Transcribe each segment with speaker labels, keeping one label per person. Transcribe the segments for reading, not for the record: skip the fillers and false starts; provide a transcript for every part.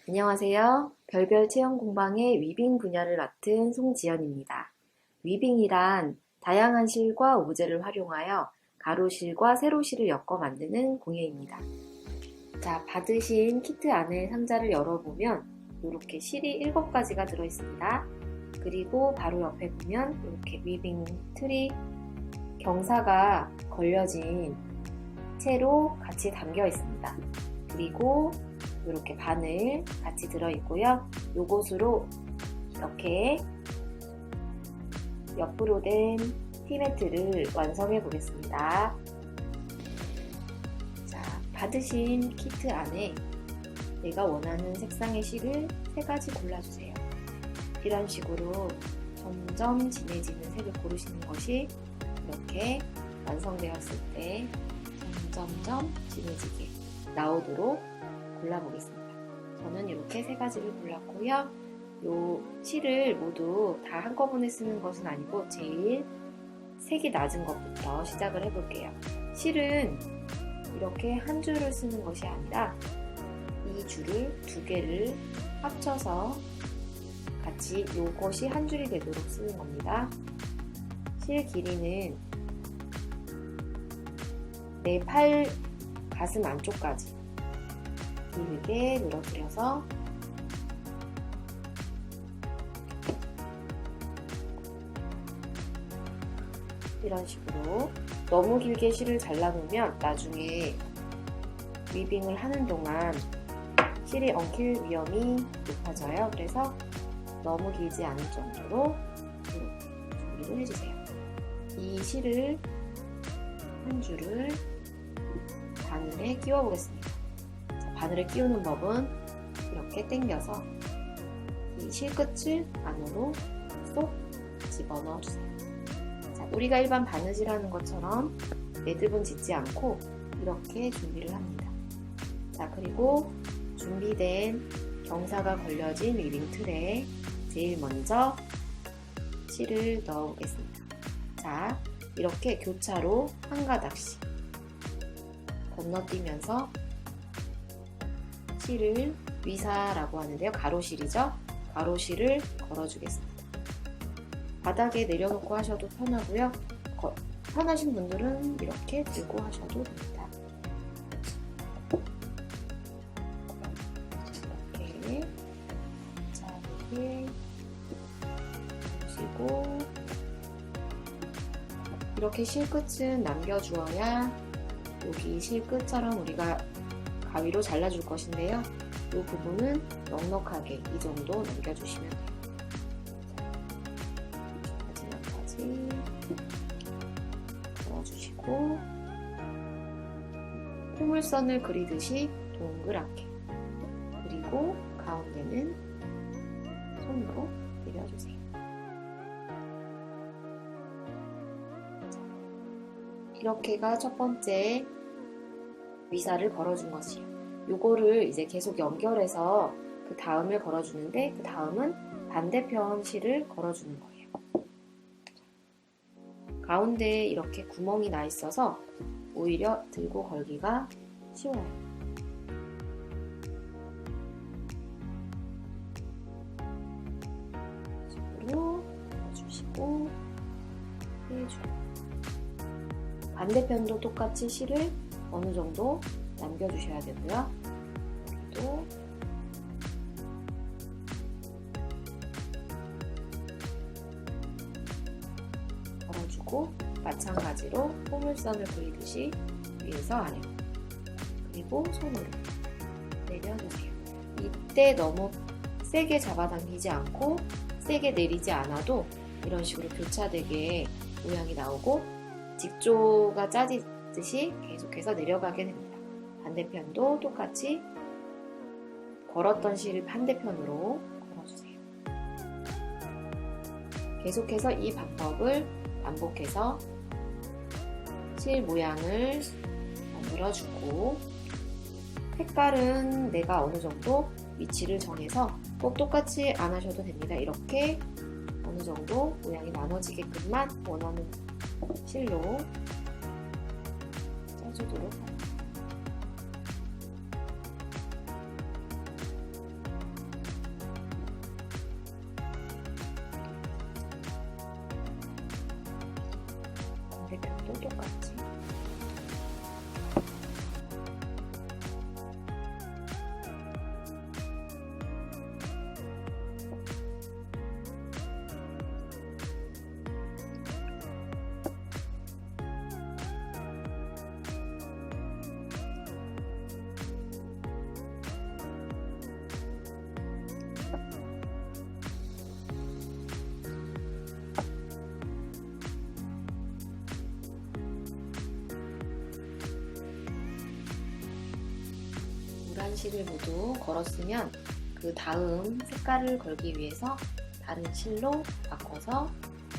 Speaker 1: 안녕하세요. 별별 체험 공방의 위빙 분야를 맡은 송지연입니다. 위빙이란 다양한 실과 오브제를 활용하여 가로실과 세로실을 엮어 만드는 공예입니다. 자, 받으신 키트 안에 상자를 열어보면 이렇게 실이 7가지가 들어있습니다. 그리고 바로 옆에 보면 이렇게 위빙 틀이 경사가 걸려진 채로 같이 담겨 있습니다. 그리고 이렇게 바늘 같이 들어있고요. 요것으로 이렇게 옆으로 된 티매트를 완성해 보겠습니다. 자, 받으신 키트 안에 내가 원하는 색상의 실을 3가지 골라주세요. 이런 식으로 점점 진해지는 색을 고르시는 것이 이렇게 완성되었을 때 점점점 진해지게 나오도록 골라보겠습니다. 저는 이렇게 3가지를 골랐고요. 요 실을 모두 다 한꺼번에 쓰는 것은 아니고 제일 색이 낮은 것부터 시작을 해볼게요. 실은 이렇게 한 줄을 쓰는 것이 아니라 이 줄을 2개를 합쳐서 같이 요것이 한 줄이 되도록 쓰는 겁니다. 실 길이는 내 팔 가슴 안쪽까지 길게 늘어뜨려서 이런 식으로 너무 길게 실을 잘라놓으면 나중에 위빙을 하는 동안 실이 엉킬 위험이 높아져요. 그래서 너무 길지 않을 정도로 준비를 해주세요. 이 실을 한 줄을 바늘에 끼워 보겠습니다. 바늘을 끼우는 법은 이렇게 당겨서 이 실끝을 안으로 쏙 집어넣어 주세요. 자, 우리가 일반 바느질 하는 것처럼 매듭은 짓지 않고 이렇게 준비를 합니다. 자, 그리고 준비된 경사가 걸려진 위빙 틀에 제일 먼저 실을 넣어 보겠습니다. 자, 이렇게 교차로 한 가닥씩 건너뛰면서 실을 위사라고 하는데요. 가로실이죠. 가로실을 걸어주겠습니다. 바닥에 내려놓고 하셔도 편하고요. 편하신 분들은 이렇게 들고 하셔도 됩니다. 이렇게 자, 이렇게 보시고 이렇게 실끝은 남겨주어야 여기 실끝처럼 우리가 가위로 잘라줄 것인데요. 이 부분은 넉넉하게 이 정도 남겨주시면 돼요. 마지막까지 넣어주시고 포물선을 그리듯이 동그랗게 그리고 가운데는 손으로 그려주세요. 이렇게가 첫 번째 위사를 걸어준 것이에요. 요거를 이제 계속 연결해서 그 다음을 걸어주는데 그 다음은 반대편 실을 걸어주는 거예요. 가운데에 이렇게 구멍이 나 있어서 오히려 들고 걸기가 쉬워요. 식으로 넣어주시고 해주고 반대편도 똑같이 실을 어느 정도 남겨주셔야 되고요. 여기도 걸어주고 마찬가지로 포물선을 그리듯이 위에서 아래로 그리고 손으로 내려주세요. 이때 너무 세게 잡아당기지 않고 세게 내리지 않아도 이런 식으로 교차되게 모양이 나오고 직조가 짜지듯이 계속해서 내려가게 됩니다. 반대편도 똑같이 걸었던 실을 반대편으로 걸어주세요. 계속해서 이 방법을 반복해서 실 모양을 만들어주고 색깔은 내가 어느 정도 위치를 정해서 꼭 똑같이 안 하셔도 됩니다. 이렇게 어느 정도 모양이 나눠지게끔만 원하는 실로 짜주도록 합니다. 실을 모두 걸었으면 그 다음 색깔을 걸기 위해서 다른 실로 바꿔서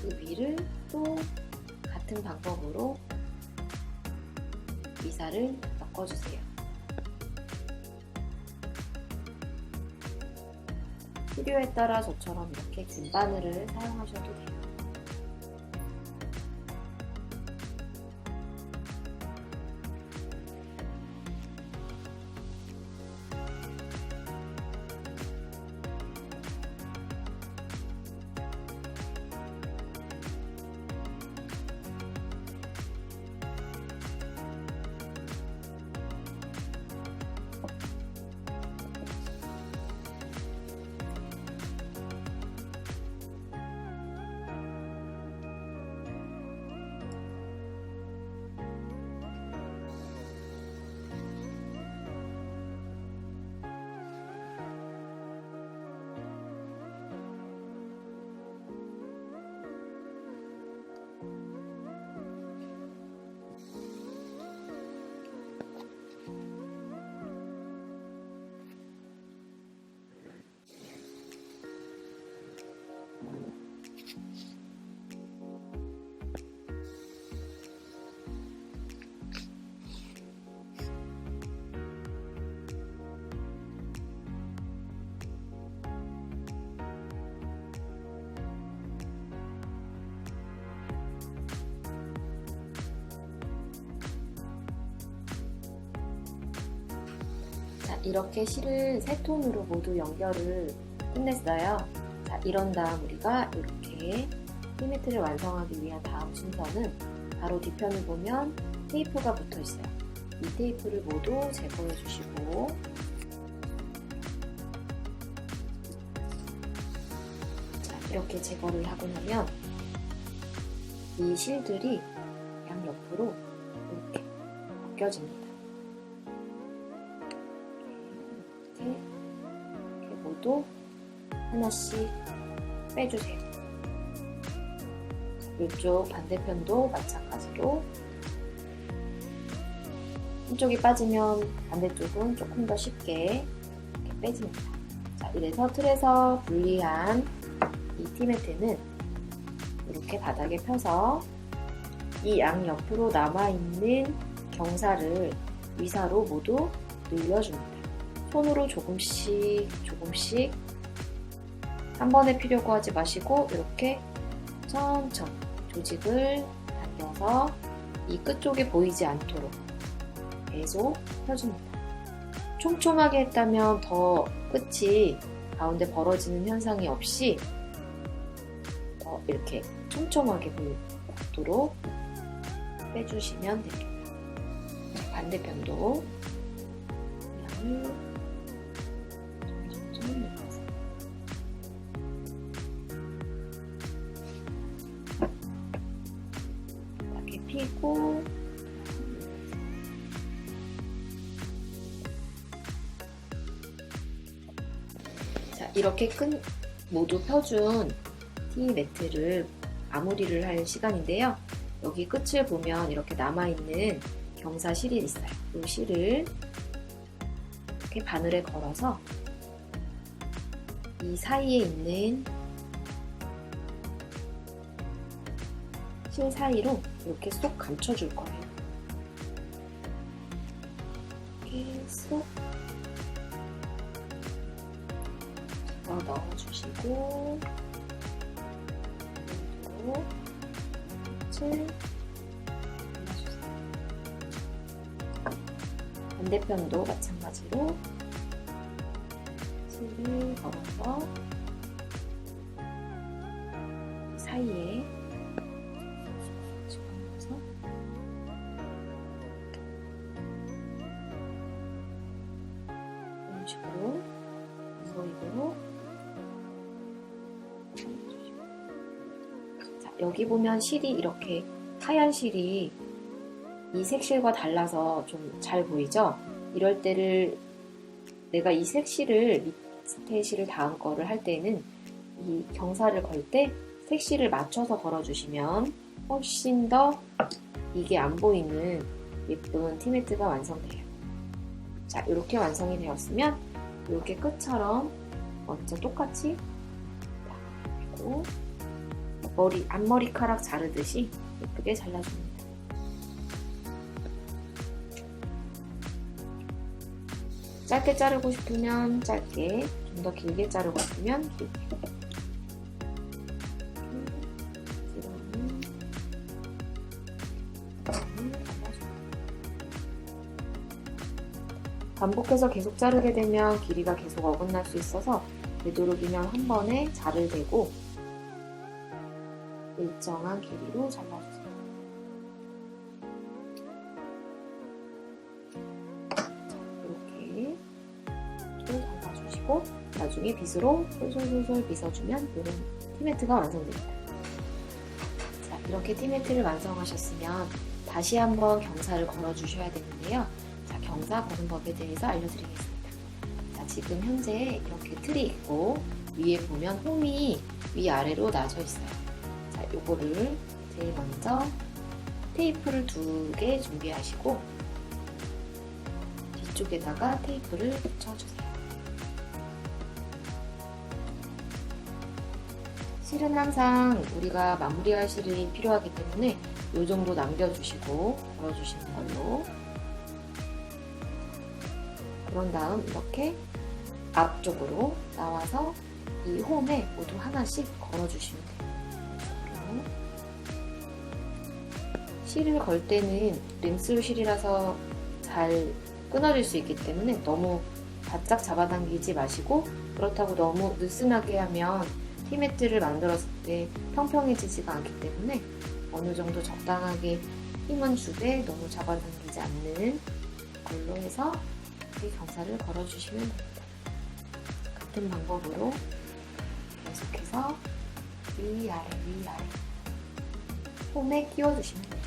Speaker 1: 그 위를 또 같은 방법으로 위사를 엮어주세요. 필요에 따라 저처럼 이렇게 긴 바늘을 사용하셔도 돼요. 자, 이렇게 실을 세 톤으로 모두 연결을 끝냈어요. 자, 이런 다음 우리가 이렇게 티매트를 완성하기 위한 다음 순서는 바로 뒤편을 보면 테이프가 붙어 있어요. 이 테이프를 모두 제거해 주시고, 자, 이렇게 제거를 하고 나면 이 실들이 양옆으로 이렇게 벗겨집니다. 이렇게 모두 하나씩 빼주세요. 이쪽 반대편도 마찬가지로 한쪽이 빠지면 반대쪽은 조금 더 쉽게 이렇게 빼집니다. 자, 이래서 틀에서 분리한 이 티매트는 이렇게 바닥에 펴서 이 양옆으로 남아있는 경사를 위사로 모두 늘려줍니다. 손으로 조금씩 한 번에 피려고 하지 마시고 이렇게 천천히 조직을 당겨서 이 끝쪽에 보이지 않도록 계속 펴줍니다. 촘촘하게 했다면 더 끝이 가운데 벌어지는 현상이 없이 더 이렇게 촘촘하게 보이도록 빼주시면 됩니다. 반대편도 양을 좀 넣어서 이렇게 피고 자, 이렇게 모두 펴준 티 매트를 마무리를 할 시간인데요. 여기 끝을 보면 이렇게 남아있는 경사 실이 있어요. 이 실을 이렇게 바늘에 걸어서 이 사이에 있는 실 사이로 이렇게 쏙 감춰줄 거예요. 이렇게 쏙 넣어주시고 끝을 발라주세요. 반대편도 마찬가지로 실을 걸어서 사이에 집어넣어서 이런 식으로 보이도록 자, 여기 보면 실이 이렇게 하얀 실이 이 색실과 달라서 좀 잘 보이죠? 이럴 때를 내가 이 색실을 밑에 실을 닿은 거를 할 때는 이 경사를 걸 때 색실을 맞춰서 걸어주시면 훨씬 더 이게 안 보이는 예쁜 티매트가 완성돼요. 자, 이렇게 완성이 되었으면 이렇게 끝처럼 먼저 똑같이 그리고 앞머리카락 자르듯이 예쁘게 잘라줍니다. 짧게 자르고 싶으면 짧게, 좀 더 길게 자르고 싶으면 길게. 반복해서 계속 자르게 되면 길이가 계속 어긋날 수 있어서 되도록이면 한 번에 자를 대고 일정한 길이로 잘라주세요. 이렇게 잘라주시고 나중에 빗으로 솔솔솔솔 빗어주면 이런 티매트가 완성됩니다. 자, 이렇게 티매트를 완성하셨으면 다시 한번 경사를 걸어주셔야 되는데요. 자, 경사 거는 법에 대해서 알려드리겠습니다. 자, 지금 현재 이렇게 틀이 있고 위에 보면 홈이 위아래로 나져 있어요. 자, 요거를 제일 먼저 테이프를 2개 준비하시고 뒤쪽에다가 테이프를 붙여주세요. 실은 항상 우리가 마무리할 실이 필요하기 때문에 이 정도 남겨주시고 걸어주시는 걸로. 그런 다음 이렇게 앞쪽으로 나와서 이 홈에 모두 하나씩 걸어주시면 돼요. 실을 걸 때는 림스루 실이라서 잘 끊어질 수 있기 때문에 너무 바짝 잡아당기지 마시고, 그렇다고 너무 느슨하게 하면 티매트를 만들었을 때 평평해지지가 않기 때문에 어느 정도 적당하게 힘은 주되 너무 잡아당기지 않는 걸로 해서 이렇게 경사를 걸어주시면 됩니다. 같은 방법으로 계속해서 위아래 위아래 홈에 끼워주시면 돼요.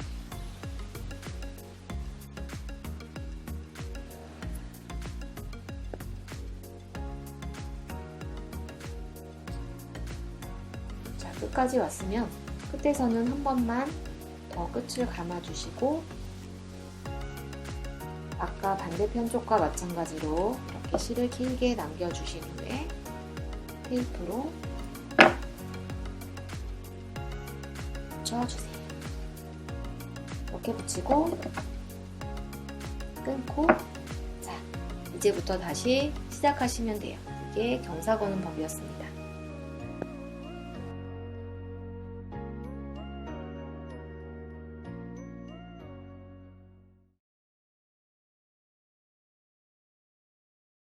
Speaker 1: 자, 끝까지 왔으면 끝에서는 한 번만 더 끝을 감아주시고, 아까 반대편 쪽과 마찬가지로 이렇게 실을 길게 남겨주신 후에 테이프로 붙여주세요. 이렇게 붙이고 끊고, 자, 이제부터 다시 시작하시면 돼요. 이게 경사 거는 법이었습니다.